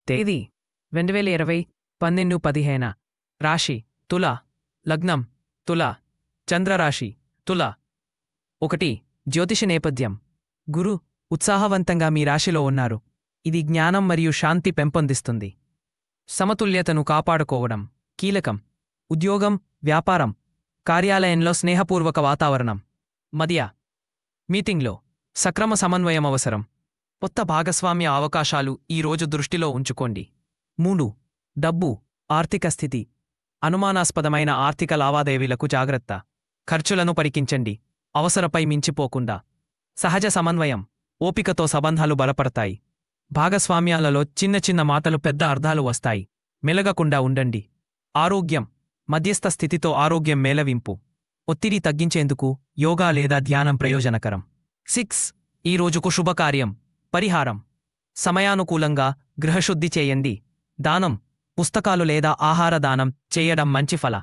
తేదీ 2020 12/15. రాశి తుల. లగ్నం తుల. చంద్రరాశి తుల. 1. జ్యోతిష నేపథ్యం. గురు ఉత్సాహవంతంగా మీ రాశిలో ఉన్నారు. ఇది జ్ఞానం మరియు శాంతి పెంపొందిస్తుంది. సమతుల్యతను కాపాడుకోవడం కీలకం. ఉద్యోగం, వ్యాపారం, కార్యాలయంలో స్నేహపూర్వక వాతావరణం. మధ్య మీటింగ్లో సక్రమ సమన్వయం అవసరం. కొత్త భాగస్వామ్య అవకాశాలు ఈ రోజు దృష్టిలో ఉంచుకోండి. 3. డబ్బు, ఆర్థిక స్థితి. అనుమానాస్పదమైన ఆర్థిక లావాదేవీలకు జాగ్రత్త. ఖర్చులను పరికించండి, అవసరపై మించిపోకుండా. సహజ సమన్వయం, ఓపికతో సంబంధాలు బలపడతాయి. భాగస్వామ్యాలలో చిన్న చిన్న మాటలు పెద్ద అర్థాలు వస్తాయి. మెలగకుండా ఉండండి. ఆరోగ్యం, మధ్యస్థ స్థితితో ఆరోగ్యం మేలవింపు. ఒత్తిడి తగ్గించేందుకు యోగా లేదా ధ్యానం ప్రయోజనకరం. 6. ఈ రోజుకు శుభకార్యం, పరిహారం. సమయానుకూలంగా గృహశుద్ధి చేయండి. దానం, పుస్తకాలు లేదా ఆహార దానం చేయడం మంచి ఫల.